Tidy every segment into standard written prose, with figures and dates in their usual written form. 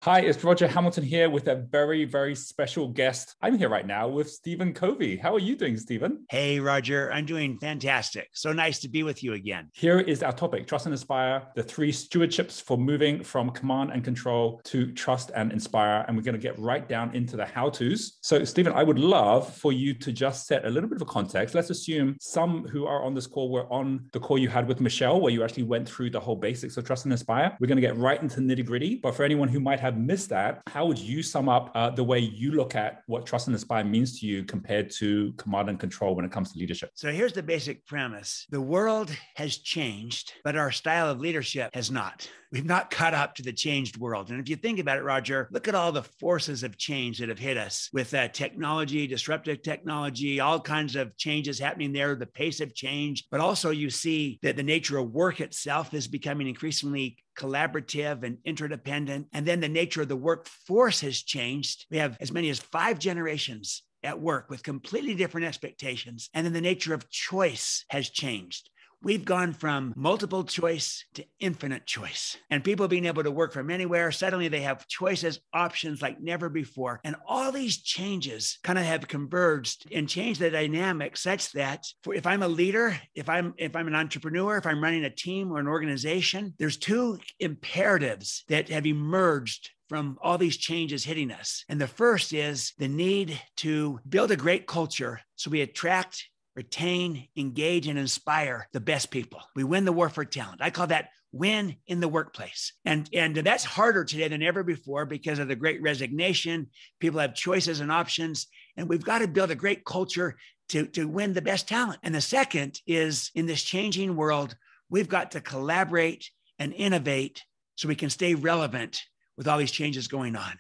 Hi, it's Roger Hamilton here with a very, very special guest. I'm here right now with Stephen Covey. How are you doing, Stephen? Hey, Roger, I'm doing fantastic. So nice to be with you again. Here is our topic, Trust and Inspire, the three stewardships for moving from command and control to trust and inspire. And we're going to get right down into the how-tos. So, Stephen, I would love for you to just set a little bit of a context. Let's assume some who are on this call were on the call you had with Michelle, where you actually went through the whole basics of Trust and Inspire. We're going to get right into nitty-gritty. But for anyone who might have missed that, how would you sum up the way you look at what Trust and Inspire means to you compared to command and control when it comes to leadership? So here's the basic premise. The world has changed, but our style of leadership has not. We've not caught up to the changed world. And if you think about it, Roger, look at all the forces of change that have hit us with technology, disruptive technology, all kinds of changes happening there, the pace of change. But also you see that the nature of work itself is becoming increasingly collaborative and interdependent. And then the nature of the workforce has changed. We have as many as 5 generations at work with completely different expectations. And then the nature of choice has changed. We've gone from multiple choice to infinite choice, and people being able to work from anywhere. Suddenly they have choices, options like never before. And all these changes kind of have converged and changed the dynamic such that if I'm a leader, if I'm an entrepreneur, if I'm running a team or an organization, there's 2 imperatives that have emerged from all these changes hitting us. And the first is the need to build a great culture so we attract, retain, engage, and inspire the best people. We win the war for talent. I call that win in the workplace. And that's harder today than ever before because of the great resignation. People have choices and options, and we've got to build a great culture to win the best talent. And the second is, in this changing world, we've got to collaborate and innovate so we can stay relevant with all these changes going on.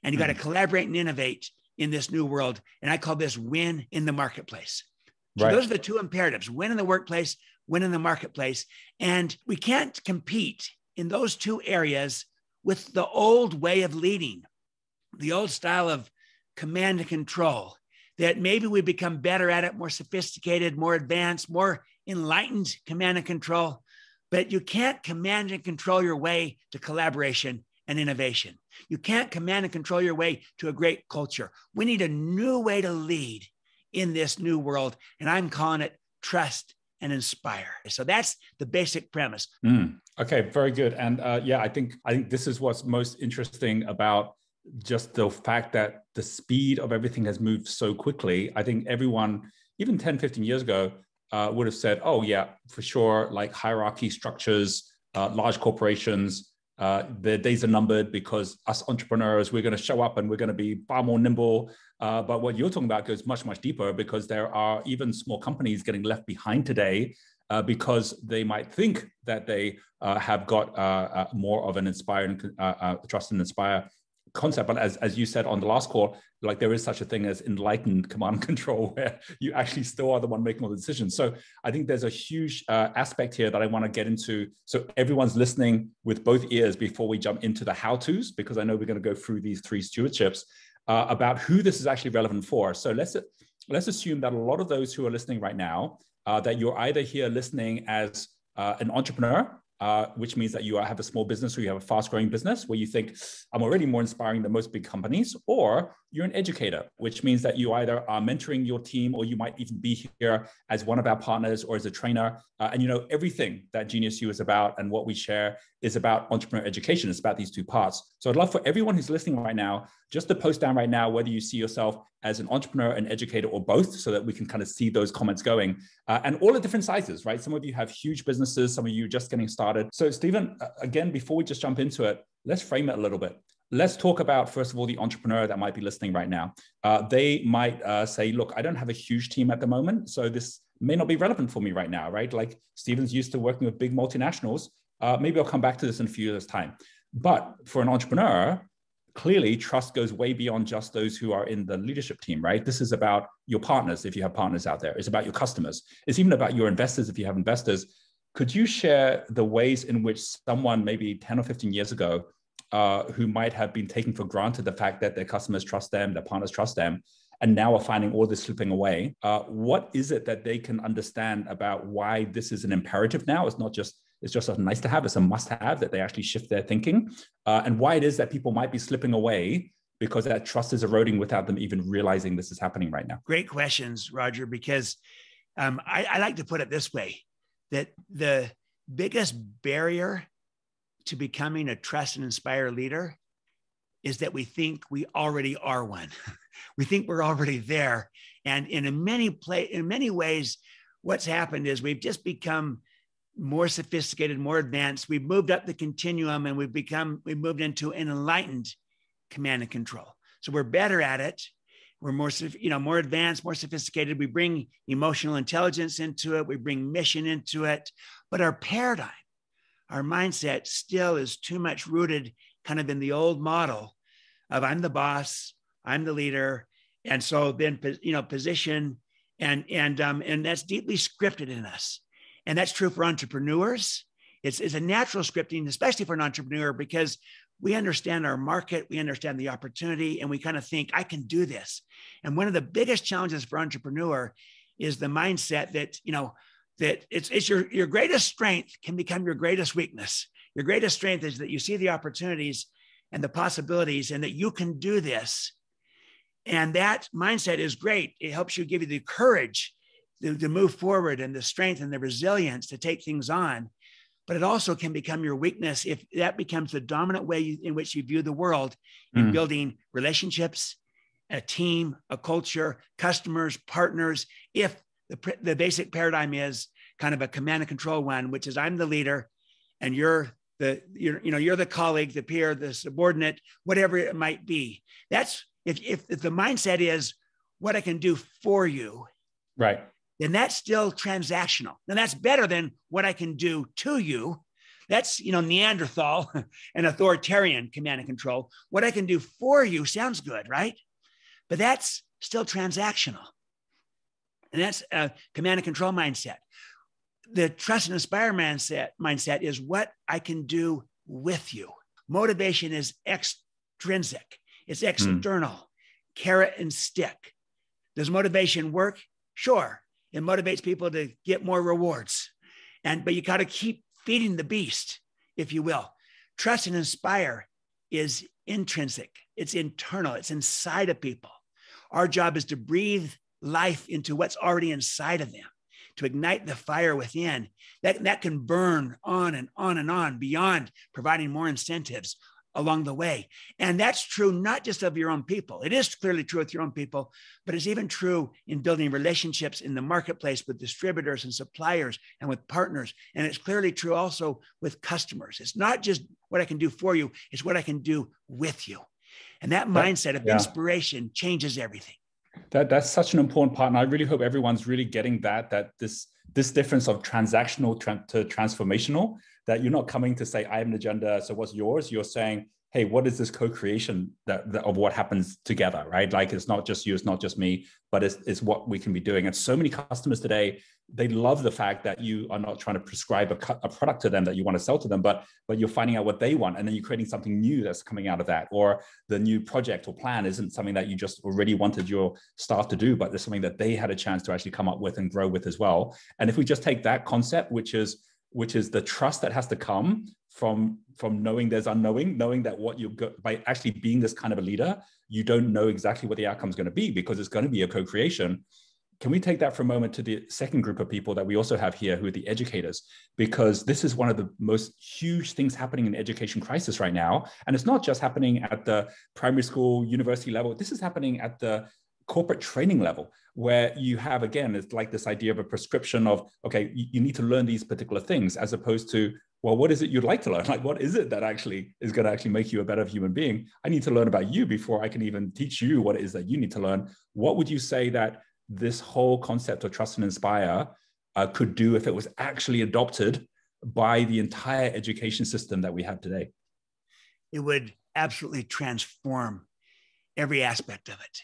And you got to collaborate and innovate in this new world. And I call this win in the marketplace. So those are the 2 imperatives: win in the workplace, win in the marketplace. And we can't compete in those 2 areas with the old way of leading, the old style of command and control, that maybe we become better at it, more sophisticated, more advanced, more enlightened command and control. But you can't command and control your way to collaboration and innovation. You can't command and control your way to a great culture. We need a new way to lead in this new world. And I'm calling it trust and inspire. So that's the basic premise. Okay, very good. And I think this is what's most interesting about just the fact that the speed of everything has moved so quickly. I think everyone, even 10, 15 years ago, would have said, oh yeah, for sure, like hierarchy structures, large corporations, the days are numbered because us entrepreneurs, we're going to show up and we're going to be far more nimble. But what you're talking about goes much, much deeper, because there are even small companies getting left behind today because they might think that they have got more of an inspiring trust and inspire concept. But as you said on the last call, like there is such a thing as enlightened command and control, where you actually still are the one making all the decisions. So I think there's a huge aspect here that I want to get into. So everyone's listening with both ears before we jump into the how-tos, because I know we're going to go through these 3 stewardships about who this is actually relevant for. So let's assume that a lot of those who are listening right now, that you're either here listening as an entrepreneur, which means that you have a small business or you have a fast-growing business where you think, I'm already more inspiring than most big companies, or you're an educator, which means that you either are mentoring your team, or you might even be here as one of our partners or as a trainer. And you know, everything that Genius U is about and what we share is about entrepreneur education. It's about these 2 parts. So I'd love for everyone who's listening right now, just to post down right now whether you see yourself as an entrepreneur, an educator, or both, so that we can kind of see those comments going. And all at different sizes, right? Some of you have huge businesses, some of you are just getting started. So Stephen, again, before we just jump into it, let's frame it a little bit. Let's talk about, first of all, the entrepreneur that might be listening right now. They might say, look, I don't have a huge team at the moment, so this may not be relevant for me right now, right? Like Stephen's used to working with big multinationals. Maybe I'll come back to this in a few years' time. But for an entrepreneur, clearly trust goes way beyond just those who are in the leadership team, right? This is about your partners, if you have partners out there. It's about your customers. It's even about your investors, if you have investors. Could you share the ways in which someone maybe 10 or 15 years ago who might have been taking for granted the fact that their customers trust them, their partners trust them, and now are finding all this slipping away, what is it that they can understand about why this is an imperative now? It's not just It's just a nice to have. It's a must have that they actually shift their thinking, and why it is that people might be slipping away because that trust is eroding without them even realizing this is happening right now. Great questions, Roger, because I like to put it this way, that the biggest barrier to becoming a trust and inspire leader is that we think we already are one. We think we're already there. And in many ways, what's happened is we've just become more sophisticated, more advanced. We've moved up the continuum and we've moved into an enlightened command and control. So we're better at it. We're more advanced, more sophisticated. We bring emotional intelligence into it. We bring mission into it. But our paradigm, our mindset still is too much rooted kind of in the old model of I'm the boss, I'm the leader. And so then, position and that's deeply scripted in us. And that's true for entrepreneurs. It's a natural scripting, especially for an entrepreneur, because we understand our market, we understand the opportunity, and we kind of think, I can do this. And one of the biggest challenges for entrepreneur is the mindset that, that it's your greatest strength can become your greatest weakness. Your greatest strength is that you see the opportunities and the possibilities and that you can do this. And that mindset is great. It helps you, give you the courage to move forward and the strength and the resilience to take things on. But it also can become your weakness if that becomes the dominant way in which you view the world in building relationships, a team, a culture, customers, partners. If the basic paradigm is kind of a command and control one, which is I'm the leader and you're the colleague, the peer, the subordinate, whatever it might be. That's if the mindset is what I can do for you, right? Then that's still transactional. Now that's better than what I can do to you. That's, Neanderthal and authoritarian command and control. What I can do for you sounds good, right? But that's still transactional. And that's a command and control mindset. The trust and inspire mindset is what I can do with you. Motivation is extrinsic. It's external, carrot and stick. Does motivation work? Sure. It motivates people to get more rewards. But you got to keep feeding the beast, if you will. Trust and inspire is intrinsic. It's internal. It's inside of people. Our job is to breathe life into what's already inside of them, to ignite the fire within. That can burn on and on and on beyond providing more incentives along the way. And that's true not just of your own people. It is clearly true with your own people, but it's even true in building relationships in the marketplace with distributors and suppliers and with partners. And it's clearly true also with customers. It's not just what I can do for you, it's what I can do with you. And that mindset of inspiration changes everything. That's such an important part. And I really hope everyone's really getting that this difference of transactional to transformational, that you're not coming to say, I have an agenda, so what's yours? You're saying, hey, what is this co-creation of what happens together, right? Like, it's not just you, it's not just me, but it's what we can be doing. And so many customers today, they love the fact that you are not trying to prescribe a product to them that you want to sell to them, but you're finding out what they want. And then you're creating something new that's coming out of that. Or the new project or plan isn't something that you just already wanted your staff to do, but there's something that they had a chance to actually come up with and grow with as well. And if we just take that concept, which is the trust that has to come from knowing there's unknowing, knowing that what you've got by actually being this kind of a leader, you don't know exactly what the outcome is going to be because it's going to be a co-creation. Can we take that for a moment to the second group of people that we also have here, who are the educators? Because this is one of the most huge things happening in the education crisis right now. And it's not just happening at the primary school, university level. This is happening at the corporate training level, where you have, again, it's like this idea of a prescription of, okay, you need to learn these particular things, as opposed to, well, what is it you'd like to learn? Like, what is it that actually is going to actually make you a better human being? I need to learn about you before I can even teach you what it is that you need to learn. What would you say that this whole concept of trust and inspire could do if it was actually adopted by the entire education system that we have today? It would absolutely transform every aspect of it,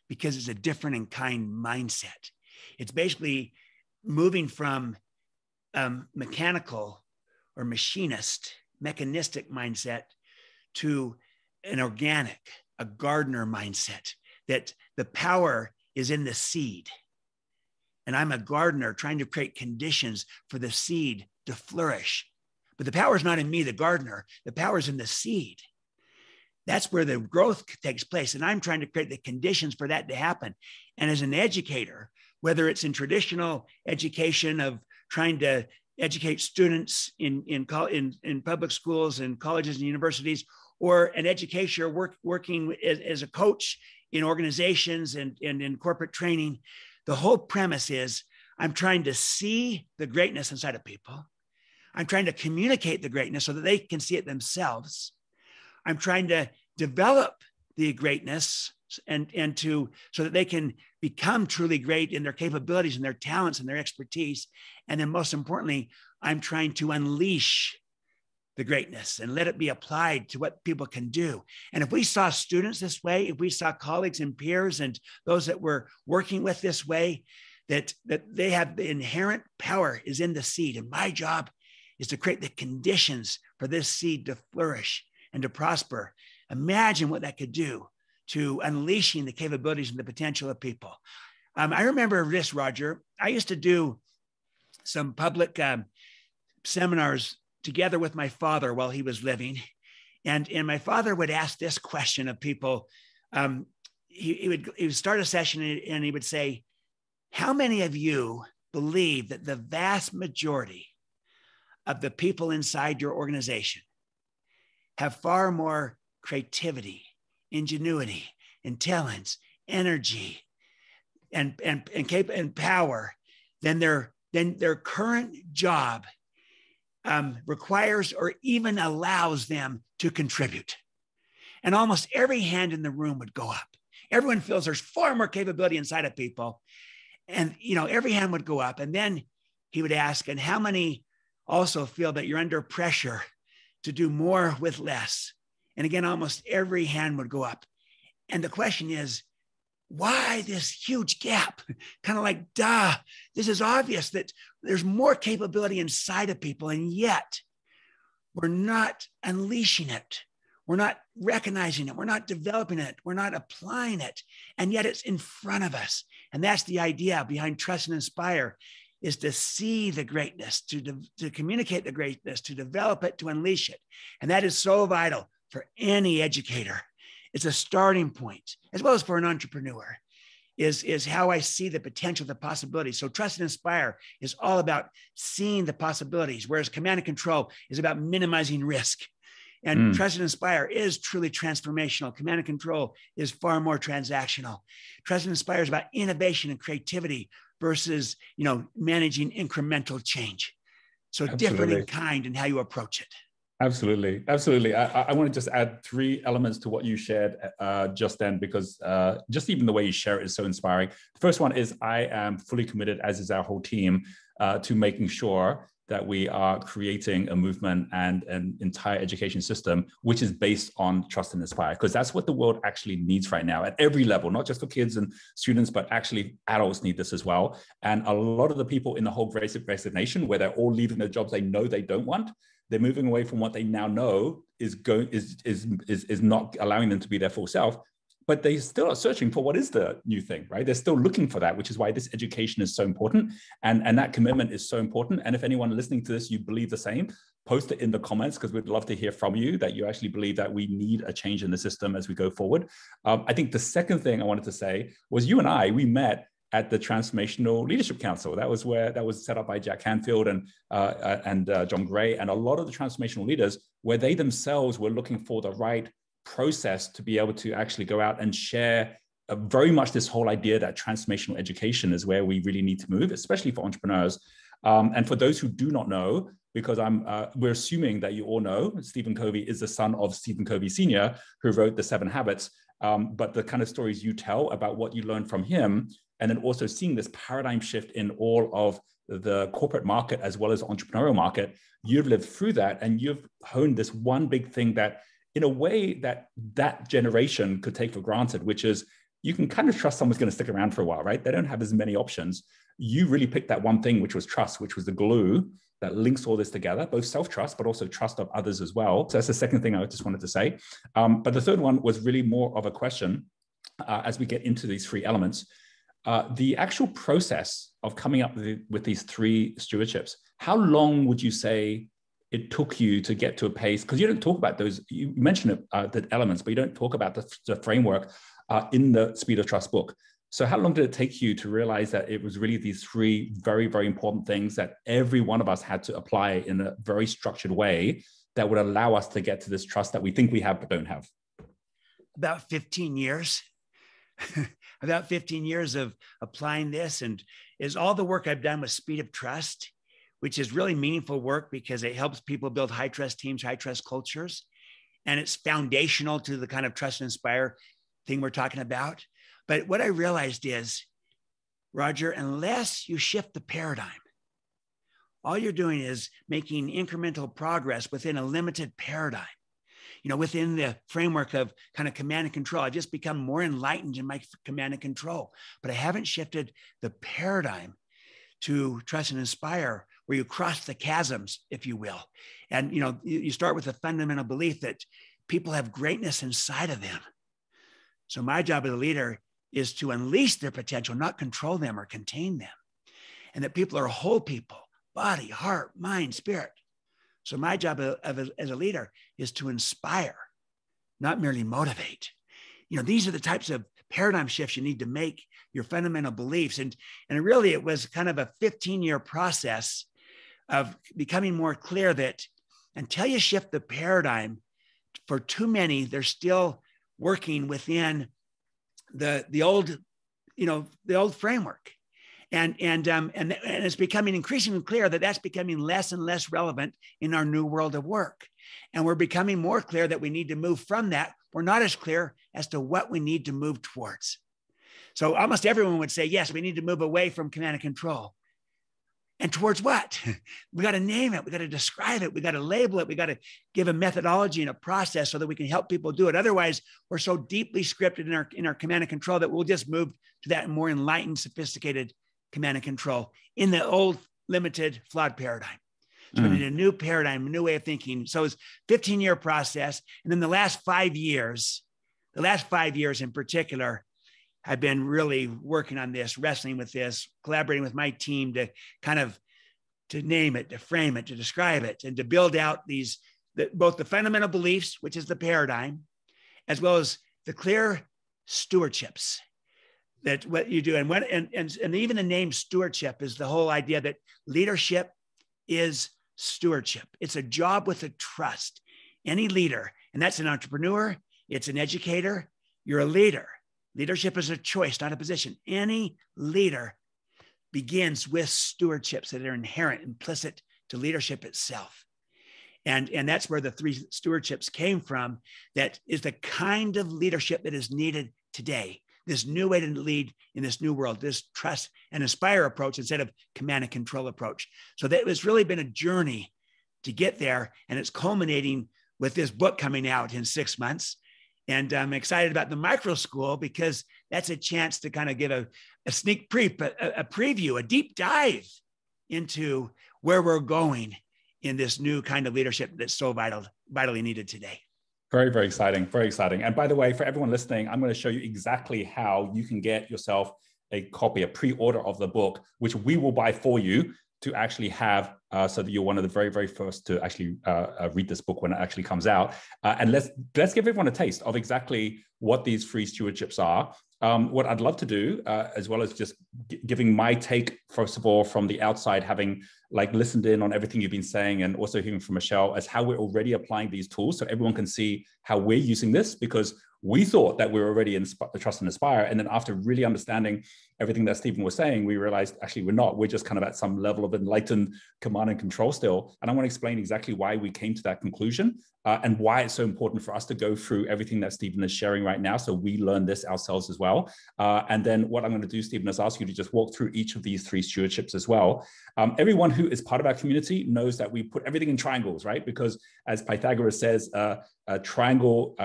because it's a different in kind mindset. It's basically moving from mechanical or mechanistic mindset to an organic, a gardener mindset, that the power is in the seed. And I'm a gardener trying to create conditions for the seed to flourish But the power is not in me, the gardener. The power is in the seed. That's where the growth takes place. And I'm trying to create the conditions for that to happen. And as an educator, whether it's in traditional education of trying to educate students in public schools and colleges and universities, or an educator working as a coach in organizations and in corporate training, the whole premise is I'm trying to see the greatness inside of people. I'm trying to communicate the greatness so that they can see it themselves. I'm trying to develop the greatness so that they can become truly great in their capabilities and their talents and their expertise. And then most importantly, I'm trying to unleash the greatness and let it be applied to what people can do. And if we saw students this way, if we saw colleagues and peers and those that we're working with this way, that they have the inherent power is in the seed. And my job is to create the conditions for this seed to flourish and to prosper. Imagine what that could do to unleashing the capabilities and the potential of people. I remember this, Roger. I used to do some public seminars together with my father while he was living. And my father would ask this question of people. He would start a session and he would say, how many of you believe that the vast majority of the people inside your organization have far more creativity, ingenuity, intelligence, energy, and power than their current job requires or even allows them to contribute? And almost every hand in the room would go up. Everyone feels there's far more capability inside of people. And, every hand would go up. And then he would ask, and how many also feel that you're under pressure to do more with less? And again, almost every hand would go up. And the question is, why this huge gap? Kind of like, this is obvious that there's more capability inside of people, and yet we're not unleashing it. We're not recognizing it. We're not developing it. We're not applying it. And yet it's in front of us. And that's the idea behind Trust and Inspire, is to see the greatness, to communicate the greatness, to develop it, to unleash it. And that is so vital for any educator. It's a starting point, as well as for an entrepreneur, is how I see the potential, the possibilities. So Trust and Inspire is all about seeing the possibilities, whereas Command and Control is about minimizing risk. And Trust and Inspire is truly transformational. Command and Control is far more transactional. Trust and Inspire is about innovation and creativity versus, managing incremental change. So different in kind in how you approach it. Absolutely. Absolutely. I want to just add 3 elements to what you shared just then, because just even the way you share it is so inspiring. The first one is I am fully committed, as is our whole team, to making sure that we are creating a movement and an entire education system which is based on trust and inspire, because that's what the world actually needs right now at every level, not just for kids and students, but actually adults need this as well. And a lot of the people in the whole Great Resignation, where they're all leaving their jobs they know they don't want, they're moving away from what they now know is not allowing them to be their full self. But they still are searching for what is the new thing, right? They're still looking for that, which is why this education is so important. And that commitment is so important. And if anyone listening to this, you believe the same, post it in the comments, because we'd love to hear from you that you actually believe that we need a change in the system as we go forward. I think the second thing I wanted to say was you and we met at the Transformational Leadership Council. That was set up by Jack Canfield and John Gray, and a lot of the transformational leaders, where they themselves were looking for the right process to be able to actually go out and share very much this whole idea that transformational education is where we really need to move, especially for entrepreneurs. And for those who do not know, because we're assuming that you all know, Stephen Covey is the son of Stephen Covey Sr., who wrote the 7 Habits. But the kind of stories you tell about what you learned from him, and then also seeing this paradigm shift in all of the corporate market as well as entrepreneurial market, you've lived through that, and you've honed this one big thing that, in a way that generation could take for granted, which is you can kind of trust someone's going to stick around for a while, right? They don't have as many options. You really picked that one thing, which was trust, which was the glue that links all this together, both self-trust, but also trust of others as well. So that's the second thing I just wanted to say. But the third one was really more of a question as we get into these 3 elements. The actual process of coming up with these 3 stewardships, how long would you say it took you to get to a pace, because you don't talk about those, you mentioned the elements, but you don't talk about the framework in the Speed of Trust book. So how long did it take you to realize that it was really these three very, very important things that every one of us had to apply in a very structured way that would allow us to get to this trust that we think we have but don't have? About 15 years. About 15 years of applying this, and is all the work I've done with Speed of Trust, which is really meaningful work because it helps people build high trust teams, high trust cultures. And it's foundational to the kind of trust and inspire thing we're talking about. But what I realized is, Roger, unless you shift the paradigm, all you're doing is making incremental progress within a limited paradigm. Within the framework of kind of command and control, I've just become more enlightened in my command and control, but I haven't shifted the paradigm to trust and inspire, where you cross the chasms, if you will. And, you start with a fundamental belief that people have greatness inside of them. So my job as a leader is to unleash their potential, not control them or contain them. And that people are whole people, body, heart, mind, spirit. So my job as a leader is to inspire, not merely motivate. These are the types of paradigm shifts you need to make your fundamental beliefs. And really, it was kind of a 15-year process of becoming more clear that until you shift the paradigm, for too many, they're still working within the old, the old framework. And it's becoming increasingly clear that that's becoming less and less relevant in our new world of work. And we're becoming more clear that we need to move from that. We're not as clear as to what we need to move towards. So almost everyone would say, yes, we need to move away from command and control. And towards what? We got to name it. We got to describe it. We got to label it. We got to give a methodology and a process so that we can help people do it. Otherwise, we're so deeply scripted in our command and control that we'll just move to that more enlightened, sophisticated command and control in the old, limited, flawed paradigm. So we need a new paradigm, a new way of thinking. So it's a 15-year process. And then the last 5 years in particular, I've been really working on this, wrestling with this, collaborating with my team to to name it, to frame it, to describe it, and to build out both the fundamental beliefs, which is the paradigm, as well as the clear stewardships. That what you do, and even the name stewardship is the whole idea that leadership is stewardship. It's a job with a trust. Any leader, and that's an entrepreneur, it's an educator, you're a leader. Leadership is a choice, not a position. Any leader begins with stewardships that are inherent, implicit to leadership itself. And that's where the three stewardships came from. That is the kind of leadership that is needed today. This new way to lead in this new world, this trust and inspire approach instead of command and control approach. So that it's really been a journey to get there. And it's culminating with this book coming out in 6 months. And I'm excited about the micro school because that's a chance to kind of give a sneak preview, a deep dive into where we're going in this new kind of leadership that's so vitally needed today. Very, very exciting. Very exciting. And by the way, for everyone listening, I'm going to show you exactly how you can get yourself a copy, a pre-order of the book, which we will buy for you to actually have so that you're one of the very, very first to actually read this book when it actually comes out. And let's give everyone a taste of exactly what these free stewardships are. What I'd love to do, as well as just giving my take, first of all, from the outside, having listened in on everything you've been saying, and also hearing from Michelle as how we're already applying these tools so everyone can see how we're using this, because we thought that we were already in Trust and Inspire. And then after really understanding everything that Stephen was saying, we realized actually we're not. We're just kind of at some level of enlightened command and control still. And I want to explain exactly why we came to that conclusion and why it's so important for us to go through everything that Stephen is sharing right now. So we learn this ourselves as well. And then what I'm going to do, Stephen, is ask you to just walk through each of these three stewardships as well. Everyone who is part of our community knows that we put everything in triangles, right? Because as Pythagoras says, a triangle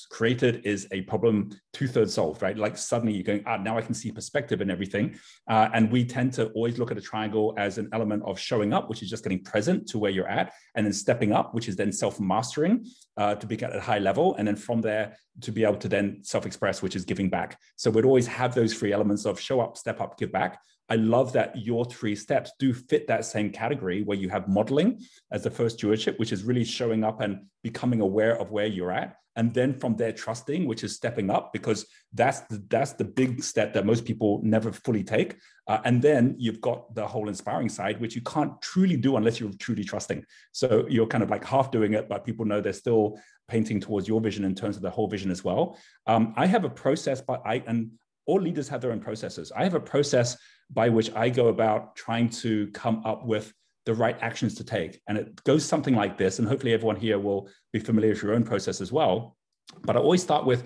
created is a problem 2/3 solved, right? Like suddenly you're going, now I can see perspective and everything. And we tend to always look at a triangle as an element of showing up, which is just getting present to where you're at, and then stepping up, which is then self-mastering to be at a high level. And then from there to be able to then self-express, which is giving back. So we'd always have those three elements of show up, step up, give back. I love that your 3 steps do fit that same category, where you have modeling as the first stewardship, which is really showing up and becoming aware of where you're at. And then from there, trusting, which is stepping up, because that's the big step that most people never fully take. And then you've got the whole inspiring side, which you can't truly do unless you're truly trusting. So you're kind of like half doing it, but people know they're still painting towards your vision in terms of the whole vision as well. I have a process, and all leaders have their own processes. I have a process by which I go about trying to come up with the right actions to take. And it goes something like this, and hopefully everyone here will be familiar with your own process as well. But I always start with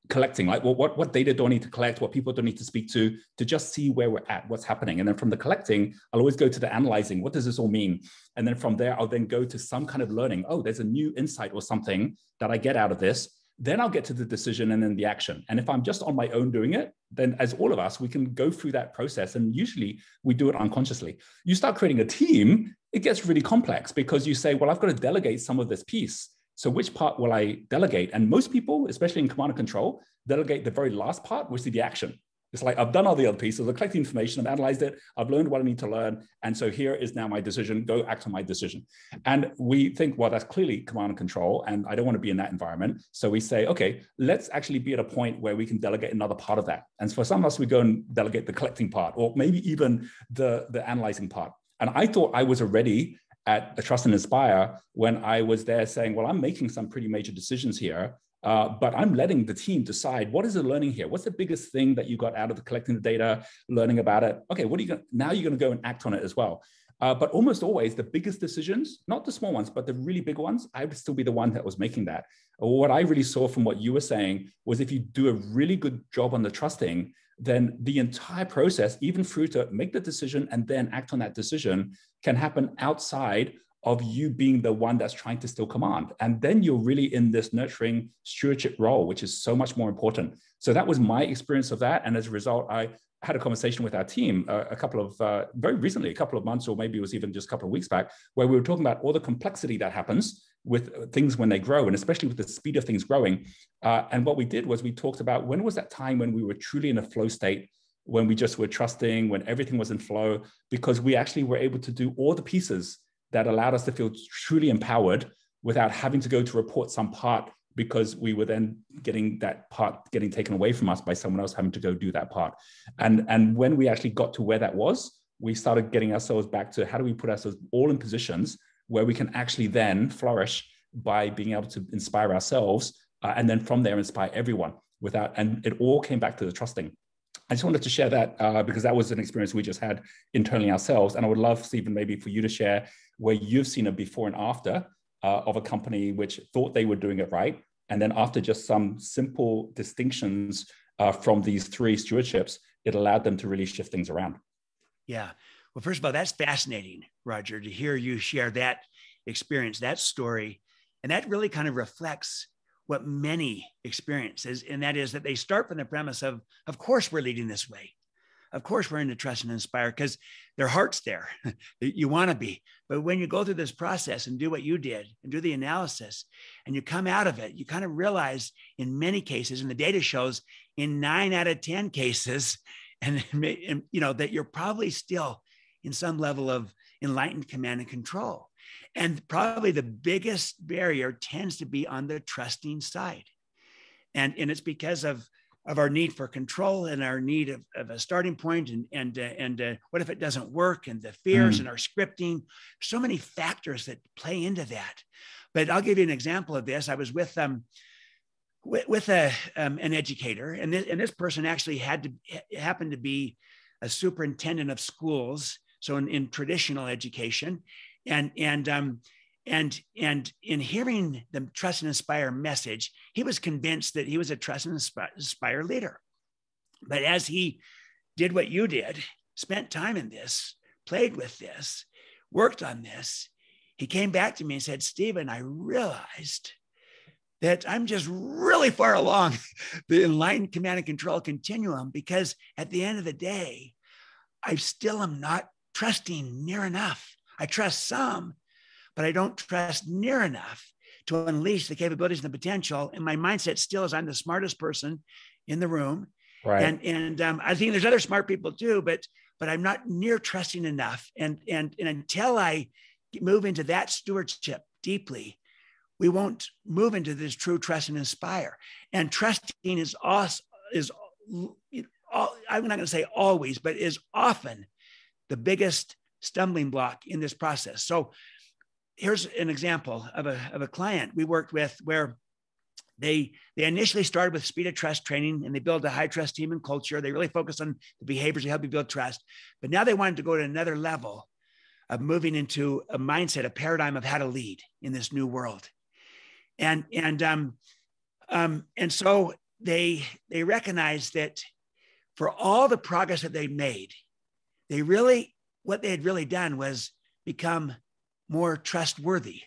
collecting, like, well, what data do I need to collect? What people do I need to speak to just see where we're at, what's happening? And then from the collecting, I'll always go to the analyzing. What does this all mean? And then from there, I'll then go to some kind of learning. Oh, there's a new insight or something that I get out of this. Then I'll get to the decision and then the action. And if I'm just on my own doing it, then as all of us, we can go through that process. And usually we do it unconsciously. You start creating a team, it gets really complex, because you say, well, I've got to delegate some of this piece. So which part will I delegate? And most people, especially in command and control, delegate the very last part, which is the action. It's like, I've done all the other pieces, I've collected information, I've analyzed it, I've learned what I need to learn. And so here is now my decision, go act on my decision. And we think, well, that's clearly command and control, and I don't want to be in that environment. So we say, okay, let's actually be at a point where we can delegate another part of that. And for some of us, we go and delegate the collecting part, or maybe even the analyzing part. And I thought I was already at a Trust and Inspire when I was there saying, well, I'm making some pretty major decisions here. But I'm letting the team decide, what is the learning here? What's the biggest thing that you got out of the collecting the data, learning about it? Okay, what are you going to, now you're going to go and act on it as well. But almost always the biggest decisions, not the small ones, but the really big ones, I would still be the one that was making that. What I really saw from what you were saying was, if you do a really good job on the trusting, then the entire process, even through to make the decision and then act on that decision, can happen outside of you being the one that's trying to still command. And then you're really in this nurturing stewardship role, which is so much more important. So that was my experience of that. And as a result, I had a conversation with our team very recently, a couple of months, or maybe it was even just a couple of weeks back, where we were talking about all the complexity that happens with things when they grow, and especially with the speed of things growing. And what we did was we talked about, when was that time when we were truly in a flow state, when we just were trusting, when everything was in flow, because we actually were able to do all the pieces that allowed us to feel truly empowered without having to go to report some part, because we were then getting that part getting taken away from us by someone else having to go do that part. And when we actually got to where that was, we started getting ourselves back to, how do we put ourselves all in positions where we can actually then flourish by being able to inspire ourselves, and then from there inspire everyone and it all came back to the trusting. I just wanted to share that because that was an experience we just had internally ourselves. And I would love, Stephen, maybe for you to share where you've seen a before and after of a company which thought they were doing it right. And then after just some simple distinctions from these 3 stewardships, it allowed them to really shift things around. Yeah. Well, first of all, that's fascinating, Roger, to hear you share that experience, that story. And that really kind of reflects what many experience is, and that is that they start from the premise of course, we're leading this way. Of course, we're into trust and inspire, because their heart's there. You want to be. But when you go through this process and do what you did and do the analysis, and you come out of it, you kind of realize in many cases, and the data shows in 9 out of 10 cases, and you know, that you're probably still in some level of enlightened command and control. And probably the biggest barrier tends to be on the trusting side. And it's because of our need for control and our need of a starting point, and what if it doesn't work, and the fears and our scripting. So many factors that play into that. But I'll give you an example of this. I was with an educator, and this person actually happened to be a superintendent of schools, so in traditional education, and in hearing the Trust and Inspire message, he was convinced that he was a Trust and Inspire leader. But as he did what you did, spent time in this, played with this, worked on this, he came back to me and said, Stephen, I realized that I'm just really far along the enlightened command and control continuum, because at the end of the day, I still am not trusting near enough. I trust some, but I don't trust near enough to unleash the capabilities and the potential. And my mindset still is I'm the smartest person in the room. Right. And I think there's other smart people too, but but I'm not near trusting enough. And until I move into that stewardship deeply, we won't move into this true trust and inspire. And trusting is also, I'm not going to say always, but is often the biggest stumbling block in this process. So here's an example of a client we worked with where they initially started with speed of trust training, and they built a high trust team and culture. They really focused on the behaviors to help you build trust. But now they wanted to go to another level of moving into a mindset, a paradigm of how to lead in this new world. And so they recognized that for all the progress that they made, what they had really done was become more trustworthy.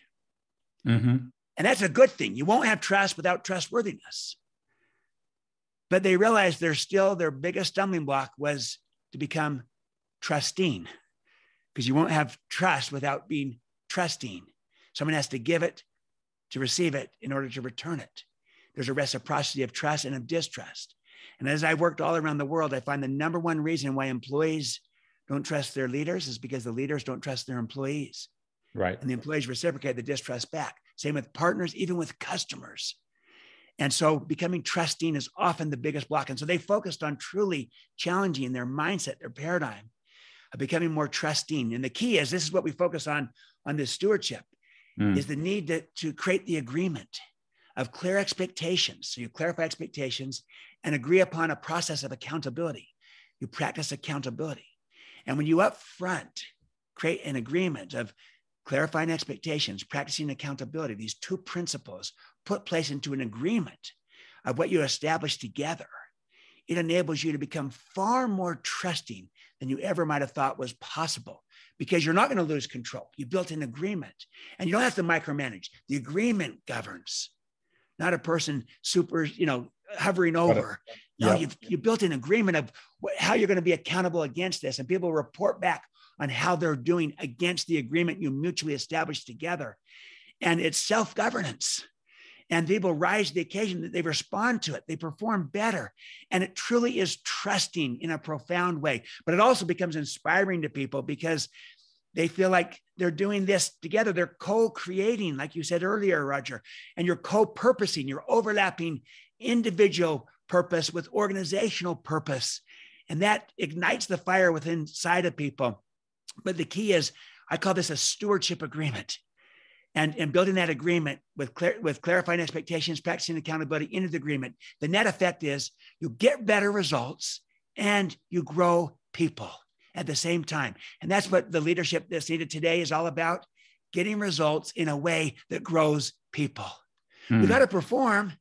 Mm-hmm. And that's a good thing. You won't have trust without trustworthiness. But they realized their biggest stumbling block was to become trusting, because you won't have trust without being trusting. Someone has to give it to receive it in order to return it. There's a reciprocity of trust and of distrust. And as I worked all around the world, I find the number one reason why employees don't trust their leaders is because the leaders don't trust their employees. Right. And the employees reciprocate the distrust back. Same with partners, even with customers. And so becoming trusting is often the biggest block. And so they focused on truly challenging their mindset, their paradigm of becoming more trusting. And the key is, this is what we focus on this stewardship, is the need to create the agreement of clear expectations. So you clarify expectations and agree upon a process of accountability. You practice accountability. And when you up front create an agreement of clarifying expectations, practicing accountability, these two principles put place into an agreement of what you establish together, it enables you to become far more trusting than you ever might have thought was possible, because you're not going to lose control. You built an agreement, and you don't have to micromanage. The agreement governs, not a person hovering over. No, you built an agreement of how you're going to be accountable against this, and people report back on how they're doing against the agreement you mutually established together. And it's self-governance. And people rise to the occasion, that they respond to it, they perform better. And it truly is trusting in a profound way. But it also becomes inspiring to people because they feel like they're doing this together. They're co-creating, like you said earlier, Roger, and you're co-purposing, you're overlapping individual purpose with organizational purpose. And that ignites the fire within inside of people. But the key is, I call this a stewardship agreement. And building that agreement with clarifying expectations, practicing accountability into the agreement, the net effect is you get better results and you grow people at the same time. And that's what the leadership that's needed today is all about, getting results in a way that grows people. We got to perform,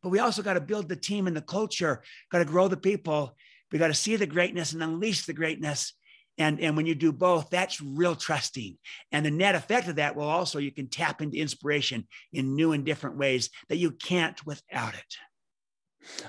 but we also got to build the team and the culture, got to grow the people. We got to see the greatness and unleash the greatness. And when you do both, that's real trusting. And the net effect of that will also, you can tap into inspiration in new and different ways that you can't without it.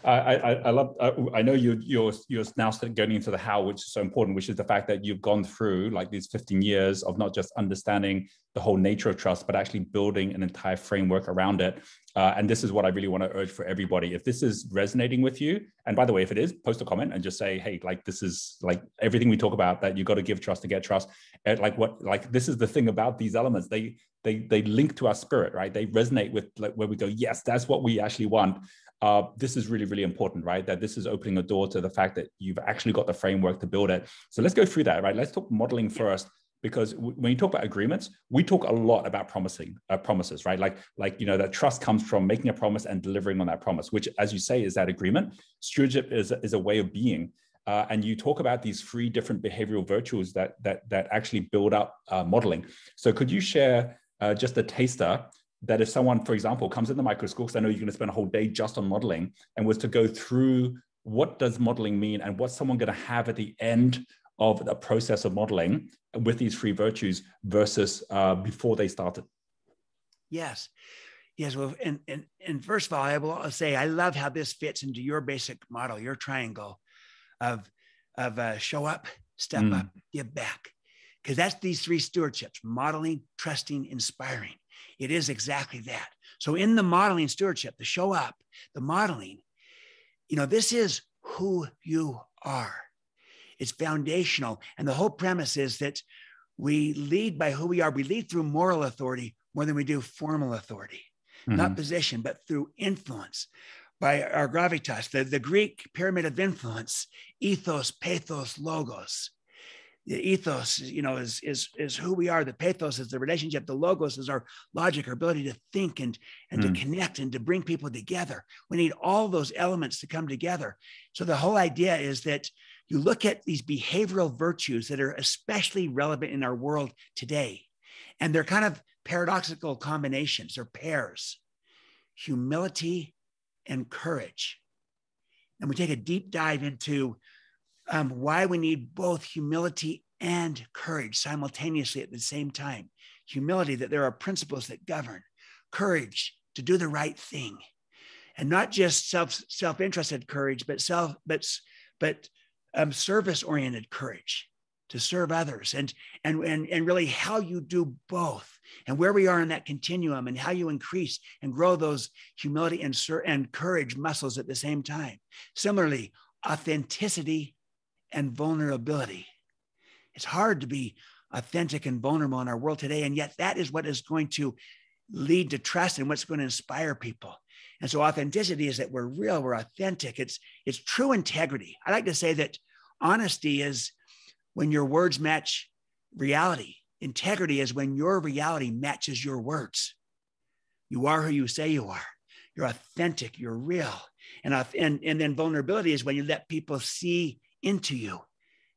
I love, I know you're now getting into the how, which is so important, which is the fact that you've gone through like these 15 years of not just understanding the whole nature of trust, but actually building an entire framework around it. And this is what I really want to urge for everybody. If this is resonating with you, and by the way, if it is, post a comment and just say, hey, like, this is like everything we talk about, that you got to give trust to get trust. This is the thing about these elements. They link to our spirit, right? They resonate with like where we go, yes, that's what we actually want. This is really, really important, right? That this is opening a door to the fact that you've actually got the framework to build it. So let's go through that, right? Let's talk modeling first, because when you talk about agreements, we talk a lot about promises, right? Like that trust comes from making a promise and delivering on that promise, which, as you say, is that agreement. Stewardship is a way of being. And you talk about these 3 different behavioral virtues that actually build up modeling. So could you share just a taster that if someone, for example, comes in the micro school, because I know you're going to spend a whole day just on modeling, and was to go through what does modeling mean and what's someone going to have at the end of the process of modeling with these 3 virtues versus before they started? Yes. Well, and first of all, I will say, I love how this fits into your basic model, your triangle of show up, step up, give back. Because that's these 3 stewardships: modeling, trusting, inspiring. It is exactly that. So in the modeling stewardship, the show up, the modeling, this is who you are. It's foundational. And the whole premise is that we lead by who we are. We lead through moral authority more than we do formal authority, not position, but through influence by our gravitas, the Greek pyramid of influence, ethos, pathos, logos. The ethos, is who we are. The pathos is the relationship. The logos is our logic, our ability to think and to connect and to bring people together. We need all those elements to come together. So the whole idea is that you look at these behavioral virtues that are especially relevant in our world today, and they're kind of paradoxical combinations or pairs: humility and courage. And we take a deep dive into why we need both humility and courage simultaneously at the same time. Humility, that there are principles that govern; courage, to do the right thing, and not just self-interested courage, but service-oriented courage, to serve others, and really how you do both, and where we are in that continuum, and how you increase and grow those humility and courage muscles at the same time. Similarly, authenticity and vulnerability. It's hard to be authentic and vulnerable in our world today, and yet that is what is going to lead to trust and what's going to inspire people. And so authenticity is that we're real, we're authentic. It's true integrity. I like to say that honesty is when your words match reality. Integrity is when your reality matches your words. You are who you say you are. You're authentic, you're real. And then vulnerability is when you let people see into you,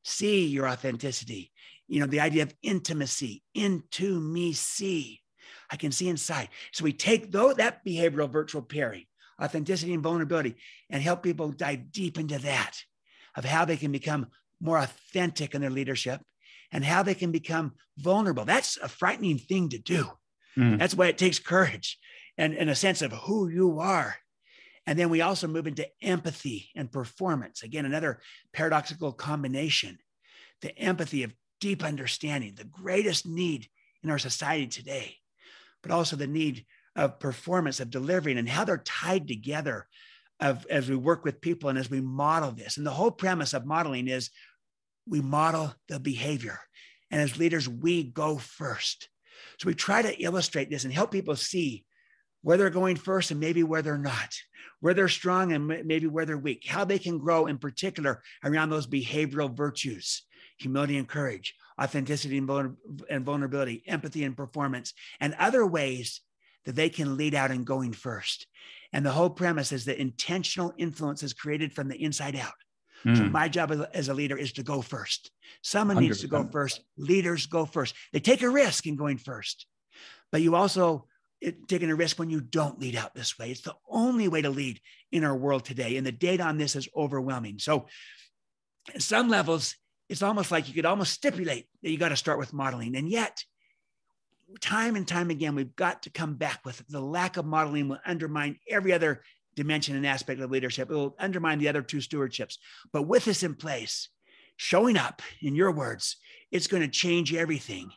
see your authenticity. The idea of intimacy, into me, see. I can see inside. So we take that behavioral virtual pairing, authenticity and vulnerability, and help people dive deep into that, of how they can become more authentic in their leadership and how they can become vulnerable. That's a frightening thing to do. That's why it takes courage and a sense of who you are. And then we also move into empathy and performance. Again, another paradoxical combination. The empathy of deep understanding, the greatest need in our society today, but also the need of performance, of delivering, and how they're tied together as we work with people and as we model this. And the whole premise of modeling is we model the behavior. And as leaders, we go first. So we try to illustrate this and help people see where they're going first and maybe where they're not, where they're strong and maybe where they're weak, how they can grow in particular around those behavioral virtues: humility and courage, authenticity and vulnerability, empathy and performance, and other ways that they can lead out in going first. And the whole premise is that intentional influence is created from the inside out. So my job as a leader is to go first. Someone 100%. Needs to go first. Leaders go first. They take a risk in going first, but you also taking a risk when you don't lead out this way. It's the only way to lead in our world today. And the data on this is overwhelming. So at some levels, it's almost like you could almost stipulate that you got to start with modeling. And yet, time and time again, we've got to come back with it. The lack of modeling will undermine every other dimension and aspect of leadership. It will undermine the other two stewardships. But with this in place, showing up, in your words, it's going to change everything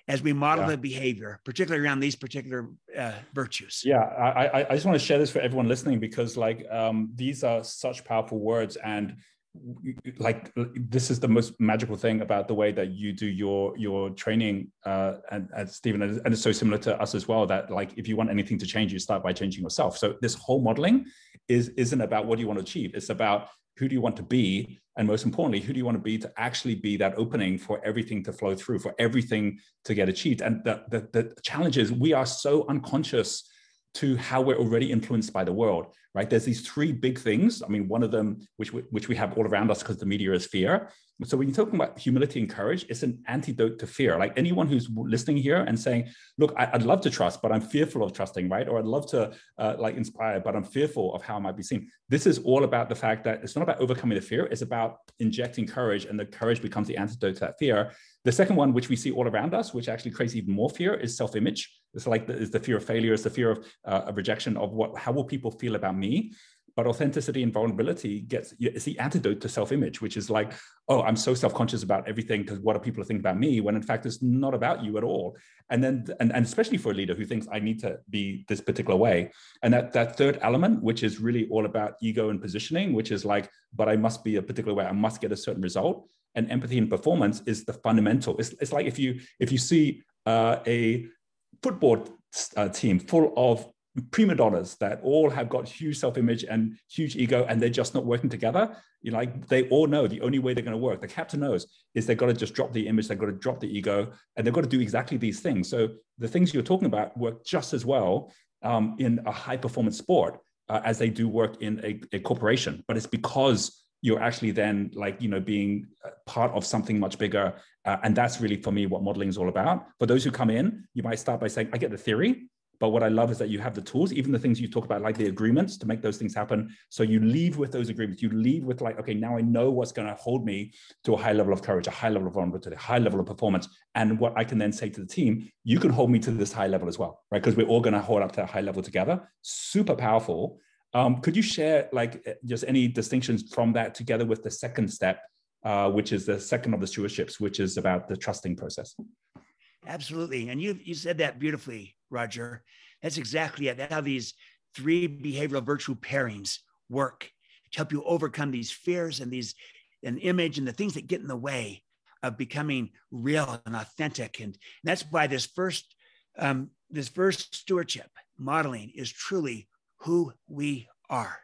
as we model the behavior, particularly around these particular virtues. Yeah, I just want to share this for everyone listening, because these are such powerful words, and this is the most magical thing about the way that you do your training, and Stephen, and it's so similar to us as well, that if you want anything to change, you start by changing yourself. So this whole modeling isn't about what do you want to achieve. It's about who do you want to be? And most importantly, who do you want to be to actually be that opening for everything to flow through, for everything to get achieved? And the challenge is we are so unconscious to how we're already influenced by the world, right? There's these three big things. I mean, one of them, which we have all around us because the media is fear. So when you're talking about humility and courage, it's an antidote to fear. Like anyone who's listening here and saying, look, I'd love to trust, but I'm fearful of trusting, right? Or I'd love to inspire, but I'm fearful of how I might be seen. This is all about the fact that it's not about overcoming the fear. It's about injecting courage, and the courage becomes the antidote to that fear. The second one, which we see all around us, which actually creates even more fear, is self-image. It's the fear of failure, it's the fear of rejection, of how will people feel about me? But authenticity and vulnerability it's the antidote to self-image, which is oh, I'm so self-conscious about everything because what do people think about me? When in fact, it's not about you at all. And then, and especially for a leader who thinks I need to be this particular way. And that third element, which is really all about ego and positioning, which is but I must be a particular way. I must get a certain result. and empathy in performance is the fundamental. It's like if you see a football team full of prima donnas that all have got huge self-image and huge ego, and they're just not working together. Like they all know the only way they're going to work, the captain knows, is they've got to just drop the image, they've got to drop the ego, and they've got to do exactly these things. So the things you're talking about work just as well in a high performance sport as they do work in a corporation. But it's because you're actually then being part of something much bigger. And that's really, for me, what modeling is all about. For those who come in, you might start by saying, I get the theory, but what I love is that you have the tools, even the things you talk about, like the agreements, to make those things happen. So you leave with those agreements. You leave with okay, now I know what's going to hold me to a high level of courage, a high level of vulnerability, a high level of performance. And what I can then say to the team, you can hold me to this high level as well, right? Because we're all going to hold up to a high level together. Super powerful. Could you share just any distinctions from that together with the second step, which is the second of the stewardships, which is about the trusting process? Absolutely. And you said that beautifully, Roger. That's exactly it. That's how these 3 behavioral virtue pairings work to help you overcome these fears and image and the things that get in the way of becoming real and authentic. And that's why this first stewardship modeling is truly who we are.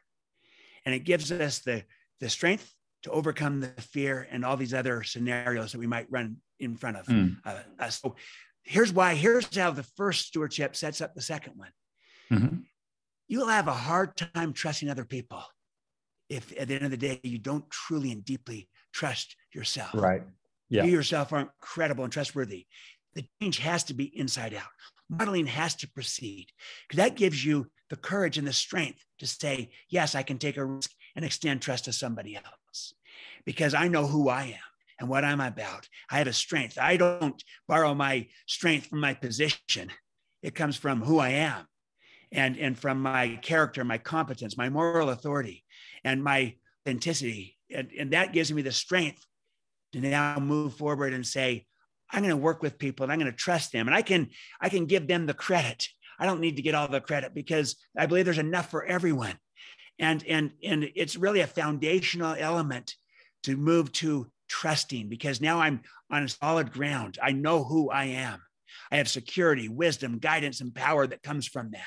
And it gives us the strength to overcome the fear and all these other scenarios that we might run in front of us. So here's how the first stewardship sets up the second one. Mm-hmm. You'll have a hard time trusting other people if at the end of the day, you don't truly and deeply trust yourself. Right. Yeah. You yourself aren't credible and trustworthy. The change has to be inside out. Modeling has to proceed, because that gives you the courage and the strength to say, yes, I can take a risk and extend trust to somebody else, because I know who I am and what I'm about. I have a strength. I don't borrow my strength from my position. It comes from who I am and from my character, my competence, my moral authority, and my authenticity. And that gives me the strength to now move forward and say, I'm going to work with people and I'm going to trust them. And I can give them the credit. I don't need to get all the credit, because I believe there's enough for everyone. And it's really a foundational element to move to trusting, because now I'm on solid ground. I know who I am. I have security, wisdom, guidance, and power that comes from that.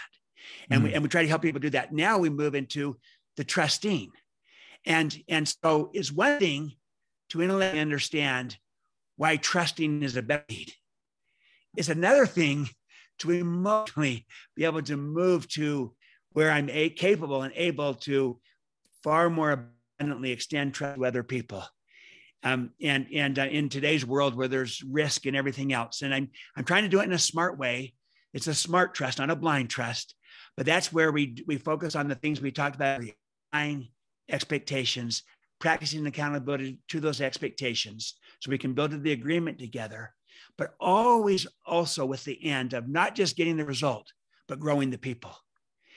And we try to help people do that. Now we move into the trusting. And so it's one thing to intellectually understand why trusting is a better need. It's another thing to emotionally be able to move to where I'm capable and able to far more abundantly extend trust to other people. And in today's world where there's risk and everything else, and I'm trying to do it in a smart way. It's a smart trust, not a blind trust. But that's where we focus on the things we talked about: expectations, practicing accountability to those expectations, so we can build the agreement together, but always also with the end of not just getting the result, but growing the people.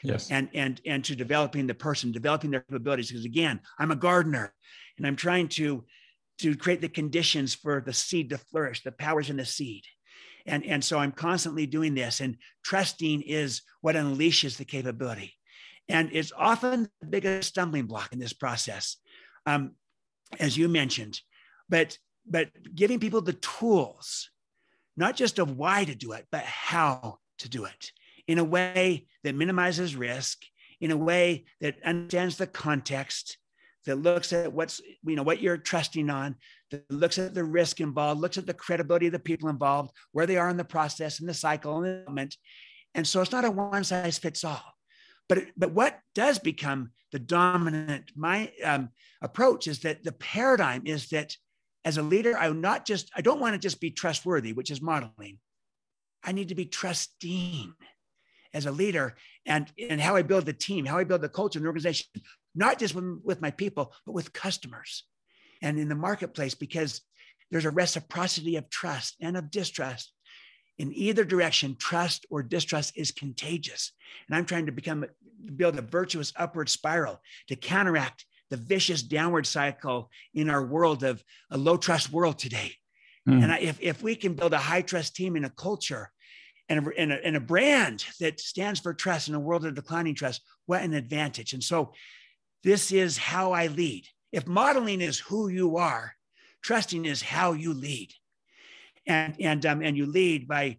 Yes. And to developing the person, developing their capabilities. Because again, I'm a gardener and I'm trying to create the conditions for the seed to flourish, the powers in the seed. And so I'm constantly doing this, and trusting is what unleashes the capability. And it's often the biggest stumbling block in this process, as you mentioned, but giving people the tools, not just of why to do it, but how to do it in a way that minimizes risk, in a way that understands the context, that looks at what you're trusting on, that looks at the risk involved, looks at the credibility of the people involved, where they are in the process and the cycle and the development. And so it's not a one size fits all. But what does become the dominant approach is that the paradigm is that as a leader, I don't want to just be trustworthy, which is modeling. I need to be trusting as a leader, and how I build the team, how I build the culture and the organization, not just with my people, but with customers and in the marketplace, because there's a reciprocity of trust and of distrust. In either direction, trust or distrust is contagious. And I'm trying to build a virtuous upward spiral to counteract the vicious downward cycle in our world of a low trust world today. And if we can build a high trust team in a culture and a brand that stands for trust in a world of declining trust, what an advantage. And so this is how I lead. If modeling is who you are, trusting is how you lead. And you lead by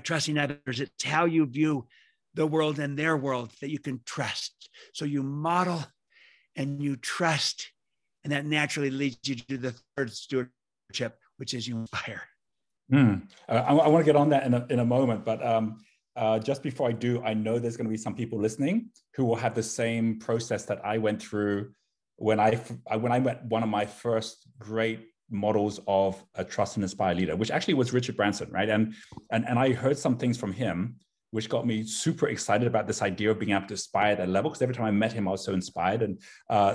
trusting others. It's how you view the world and their world that you can trust. So you model and you trust, and that naturally leads you to the third stewardship, which is you inspire. I want to get on that in a moment, but just before I do, I know there's going to be some people listening who will have the same process that I went through when I met one of my first great models of a trust and inspire leader, which actually was Richard Branson, right? And I heard some things from him which got me super excited about this idea of being able to aspire at that level, because every time I met him, I was so inspired. And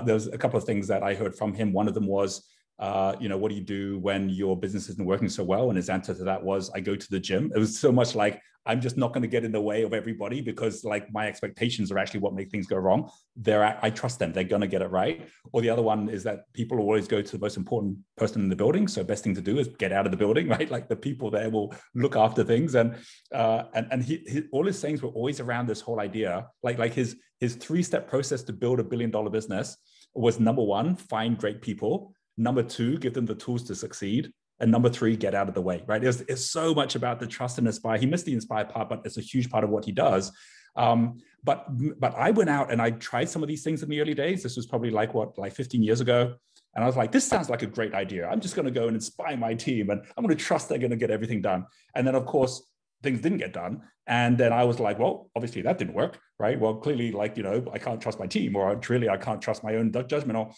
there was a couple of things that I heard from him. One of them was, what do you do when your business isn't working so well? And his answer to that was, I go to the gym. It was so much like, I'm just not going to get in the way of everybody, because like my expectations are actually what make things go wrong. I trust them. They're going to get it right. Or the other one is that people always go to the most important person in the building. So best thing to do is get out of the building, right? Like the people there will look after things. And he all his sayings were always around this whole idea, like his 3-step process to build $1 billion business was: number 1, find great people; number 2, give them the tools to succeed; and number 3, get out of the way, right? It's so much about the trust and inspire. He missed the inspire part, but it's a huge part of what he does. But I went out and I tried some of these things in the early days. This was probably like 15 years ago. And I was like, this sounds like a great idea. I'm just going to go and inspire my team, and I'm going to trust they're going to get everything done. And then, of course, things didn't get done. And then I was like, well, obviously that didn't work, right? Well, clearly, I can't trust my team, or truly I can't trust my own judgment, or,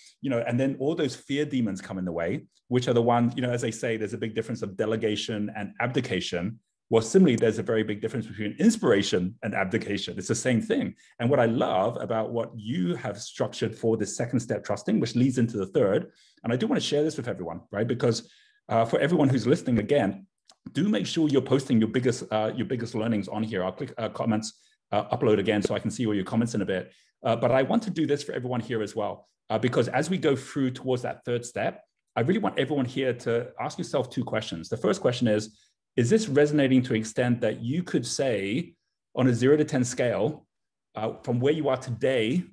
and then all those fear demons come in the way, which are the ones, as they say, there's a big difference of delegation and abdication. Well, similarly, there's a very big difference between inspiration and abdication. It's the same thing. And what I love about what you have structured for the second step trusting, which leads into the third, and I do want to share this with everyone, right? Because for everyone who's listening, again, do make sure you're posting your biggest learnings on here. I'll click comments, upload again, so I can see all your comments in a bit. But I want to do this for everyone here as well, because as we go through towards that third step, I really want everyone here to ask yourself 2 questions. The first question is this resonating to an extent that you could say on a 0 to 10 scale, from where you are today,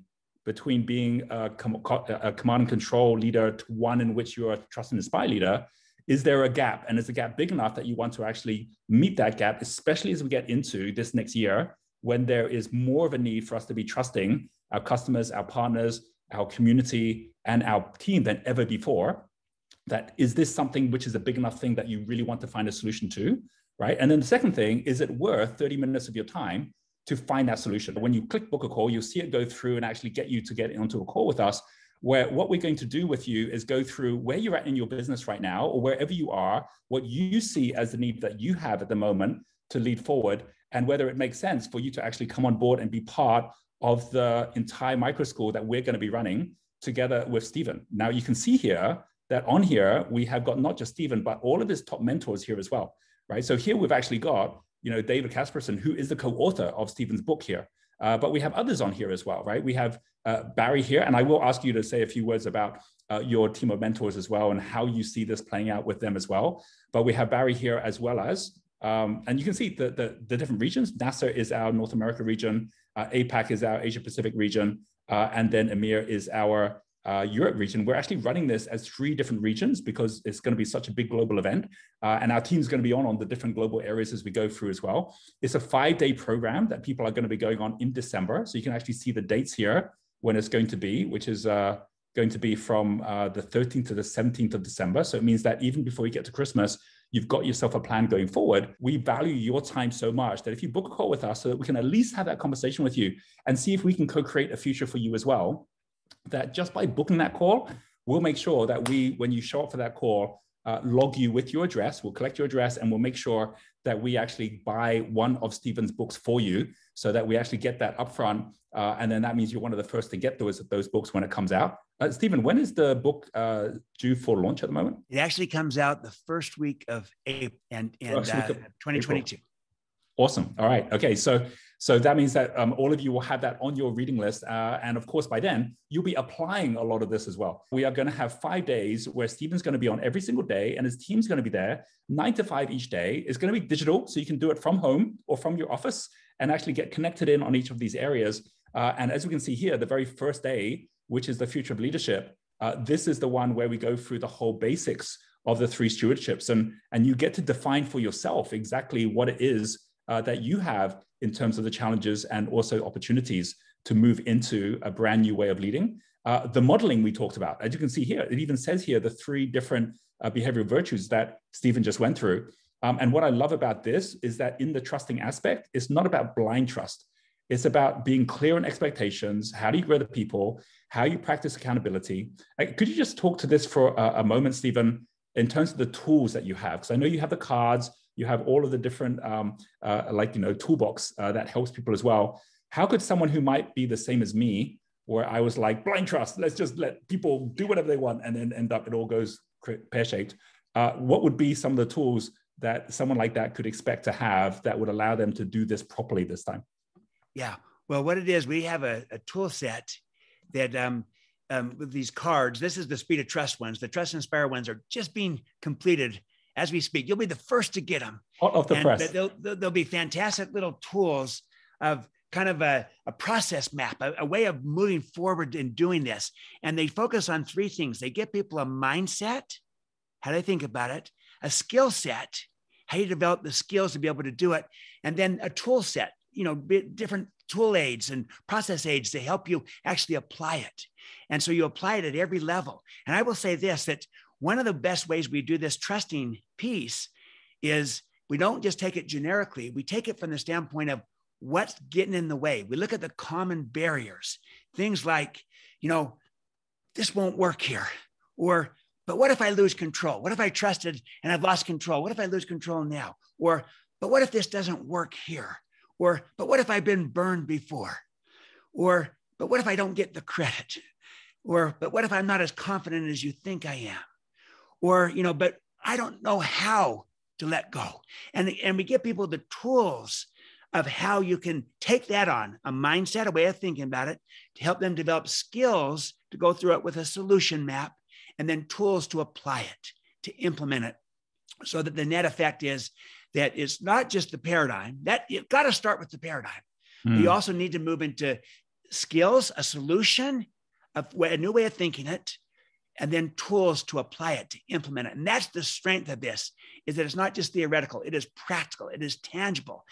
between being a command and control leader to one in which you're a trust and inspire leader, is there a gap? And is the gap big enough that you want to actually meet that gap, especially as we get into this next year, when there is more of a need for us to be trusting our customers, our partners, our community, and our team than ever before? That is this something which is a big enough thing that you really want to find a solution to, right? And then the second thing, is it worth 30 minutes of your time to find that solution? When you click book a call, you'll see it go through and actually get you to get onto a call with us, where what we're going to do with you is go through where you're at in your business right now, or wherever you are, what you see as the need that you have at the moment to lead forward, and whether it makes sense for you to actually come on board and be part of the entire micro school that we're going to be running together with Stephen. Now, you can see here that on here, we have got not just Stephen, but all of his top mentors here as well, right? So here we've actually got, David Casperson, who is the co-author of Stephen's book here. But we have others on here as well, right? We have Barry here, and I will ask you to say a few words about your team of mentors as well and how you see this playing out with them as well. But we have Barry here as well as, and you can see the different regions. NASA is our North America region, APAC is our Asia Pacific region, and then EMEA is our Europe region. We're actually running this as 3 different regions because it's going to be such a big global event, and our team's going to be on the different global areas as we go through as well. It's a 5-day program that people are going to be going on in December, so you can actually see the dates here when it's going to be, which is going to be from the 13th to the 17th of December. So it means that even before you get to Christmas, you've got yourself a plan going forward. We value your time so much that if you book a call with us, so that we can at least have that conversation with you and see if we can co-create a future for you as well, that just by booking that call, we'll make sure that when you show up for that call, log you with your address, we'll collect your address, and we'll make sure that we actually buy one of Stephen's books for you so that we actually get that upfront. And then that means you're one of the first to get those books when it comes out. Stephen, when is the book due for launch at the moment? It actually comes out the first week of April and 2022. April. Awesome. All right. Okay. So that means that all of you will have that on your reading list. And of course, by then, you'll be applying a lot of this as well. We are going to have 5 days where Stephen's going to be on every single day and his team's going to be there 9 to 5 each day. It's going to be digital, so you can do it from home or from your office and actually get connected in on each of these areas. And as we can see here, the very first day, which is the future of leadership, This is the one where we go through the whole basics of the three stewardships, and you get to define for yourself exactly what it is that you have in terms of the challenges and also opportunities to move into a brand new way of leading. The modeling we talked about, as you can see here, it even says here the three different behavioral virtues that Stephen just went through. And what I love about this is that in the trusting aspect, it's not about blind trust. It's about being clear on expectations. How do you grow the people? How you practice accountability? Could you just talk to this for a moment, Stephen, in terms of the tools that you have? Because I know you have the cards, you have all of the different toolbox that helps people as well. How could someone who might be the same as me, where I was like, blind trust, let's just let people do whatever they want, and then end up it all goes pear-shaped. What would be some of the tools that someone like that could expect to have that would allow them to do this properly this time? Yeah. Well, what it is, we have a tool set that with these cards, this is the Speed of Trust ones. The Trust and Inspire ones are just being completed as we speak. You'll be the first to get them. Hot off the press. They'll be fantastic little tools of kind of a process map, a way of moving forward in doing this. And they focus on three things. They get people a mindset, how they think about it, a skill set, how you develop the skills to be able to do it, and then a tool set, different tool aids and process aids to help you actually apply it. And so you apply it at every level. And I will say this, that one of the best ways we do this trusting piece is we don't just take it generically. We take it from the standpoint of what's getting in the way. We look at the common barriers, things like, this won't work here. Or, but what if I lose control? What if I trusted and I've lost control? What if I lose control now? Or, but what if this doesn't work here? Or, but what if I've been burned before? Or, but what if I don't get the credit? Or, but what if I'm not as confident as you think I am? Or, but I don't know how to let go. And we give people the tools of how you can take that on, a mindset, a way of thinking about it, to help them develop skills to go through it with a solution map, and then tools to apply it, to implement it, so that the net effect is that it's not just the paradigm, that you've got to start with the paradigm. But you also need to move into skills, a solution, a new way of thinking it, and then tools to apply it, to implement it. And that's the strength of this, is that it's not just theoretical, it is practical, it is tangible.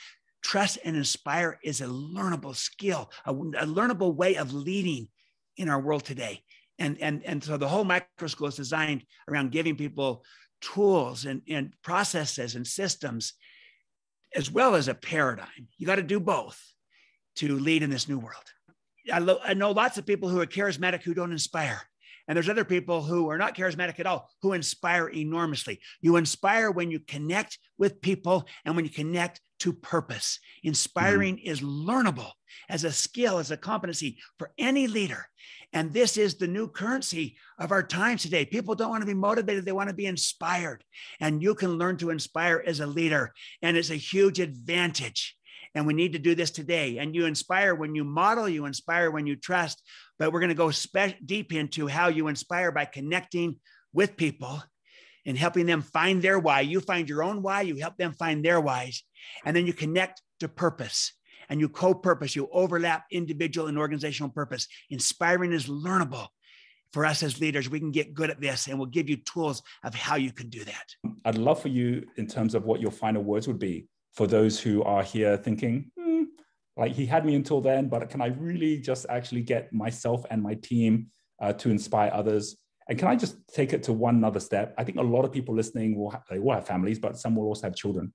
Trust and inspire is a learnable skill, a learnable way of leading in our world today. And so the whole micro school is designed around giving people tools and processes and systems, as well as a paradigm. You got to do both to lead in this new world. I know lots of people who are charismatic who don't inspire. And there's other people who are not charismatic at all, who inspire enormously. You inspire when you connect with people and when you connect to purpose. Inspiring is learnable as a skill, as a competency for any leader. And this is the new currency of our times today. People don't want to be motivated. They want to be inspired. And you can learn to inspire as a leader. And it's a huge advantage. And we need to do this today. And you inspire when you model, you inspire when you trust. But we're going to go deep into how you inspire by connecting with people and helping them find their why. You find your own why, you help them find their whys. And then you connect to purpose and you co-purpose, you overlap individual and organizational purpose. Inspiring is learnable. For us as leaders, we can get good at this, and we'll give you tools of how you can do that. I'd love for you, in terms of what your final words would be for those who are here thinking, like, he had me until then, but can I really just actually get myself and my team to inspire others? And can I just take it to one other step? I think a lot of people listening will have families, but some will also have children.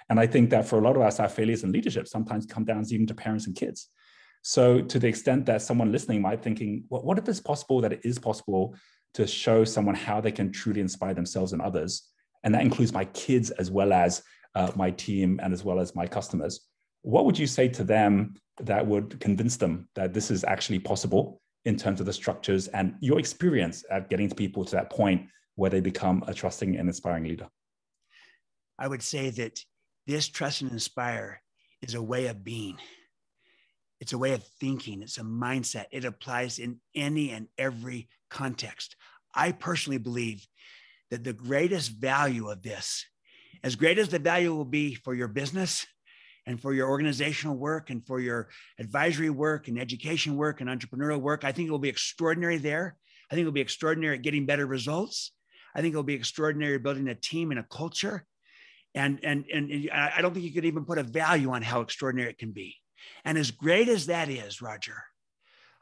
And I think that for a lot of us, our failures in leadership sometimes come down even to parents and kids. So to the extent that someone listening might thinking, well, what if it's possible that it is possible to show someone how they can truly inspire themselves and others? And that includes my kids as well as my team and as well as my customers. What would you say to them that would convince them that this is actually possible in terms of the structures and your experience at getting people to that point where they become a trusting and inspiring leader? I would say that this trust and inspire is a way of being. It's a way of thinking. It's a mindset. It applies in any and every context. I personally believe that the greatest value of this, as great as the value will be for your business and for your organizational work and for your advisory work and education work and entrepreneurial work, I think it will be extraordinary there. I think it'll be extraordinary at getting better results. I think it'll be extraordinary at building a team and a culture. And I don't think you could even put a value on how extraordinary it can be. And as great as that is, Roger,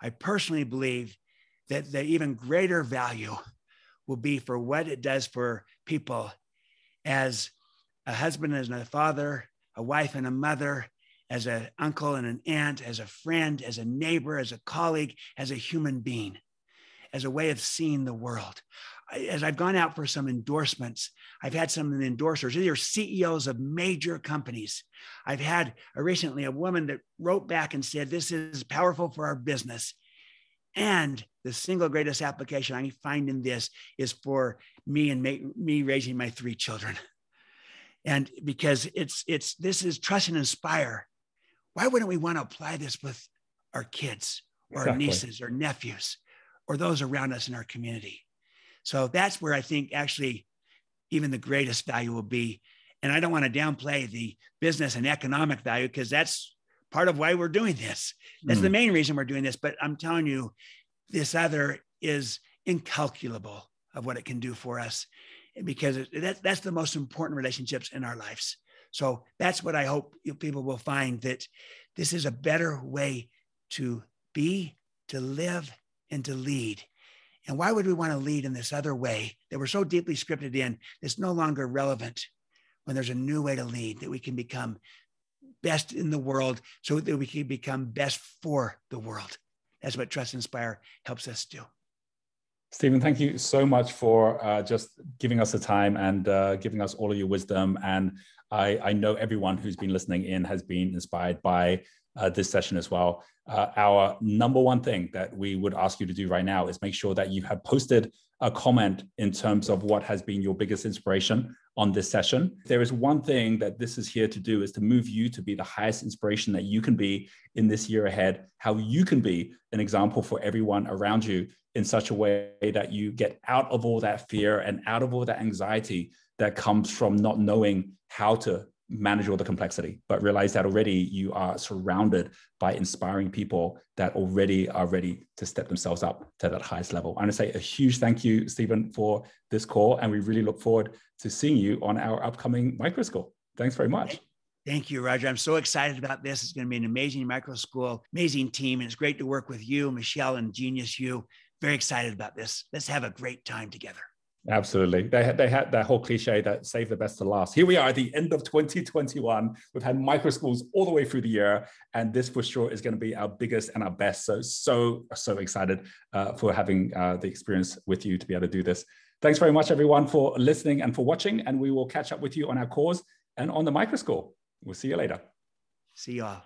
I personally believe that the even greater value will be for what it does for people as a husband and a father, a wife and a mother, as an uncle and an aunt, as a friend, as a neighbor, as a colleague, as a human being, as a way of seeing the world. As I've gone out for some endorsements, I've had some of the endorsers. These are CEOs of major companies. I've had recently a woman that wrote back and said, this is powerful for our business. And the single greatest application I find in this is for me and me raising my 3 children. And because this is trust and inspire. Why wouldn't we want to apply this with our kids or our nieces or nephews or those around us in our community? So that's where I think actually even the greatest value will be. And I don't want to downplay the business and economic value, because that's part of why we're doing this. That's the main reason we're doing this. But I'm telling you, this other is incalculable of what it can do for us, because that's the most important relationships in our lives. So that's what I hope people will find, that this is a better way to be, to live, and to lead. And why would we want to lead in this other way that we're so deeply scripted in that's no longer relevant, when there's a new way to lead, that we can become best in the world so that we can become best for the world? That's what Trust and Inspire helps us do. Stephen, thank you so much for just giving us the time and giving us all of your wisdom. And I know everyone who's been listening in has been inspired by this session as well. Our number one thing that we would ask you to do right now is make sure that you have posted a comment in terms of what has been your biggest inspiration on this session. If there is one thing that this is here to do, is to move you to be the highest inspiration that you can be in this year ahead, how you can be an example for everyone around you in such a way that you get out of all that fear and out of all that anxiety that comes from not knowing how to manage all the complexity, but realize that already you are surrounded by inspiring people that already are ready to step themselves up to that highest level. I want to say a huge thank you, Stephen, for this call. And we really look forward to seeing you on our upcoming micro school. Thanks very much. Thank you, Roger. I'm so excited about this. It's going to be an amazing micro school, amazing team. And it's great to work with you, Michelle, and Genius U. Very excited about this. Let's have a great time together. Absolutely. They had that whole cliche that save the best to last. Here we are at the end of 2021. We've had micro schools all the way through the year, and this for sure is going to be our biggest and our best. So excited for having the experience with you to be able to do this. Thanks very much, everyone, for listening and for watching, and we will catch up with you on our course and on the micro school. We'll see you later. See you all.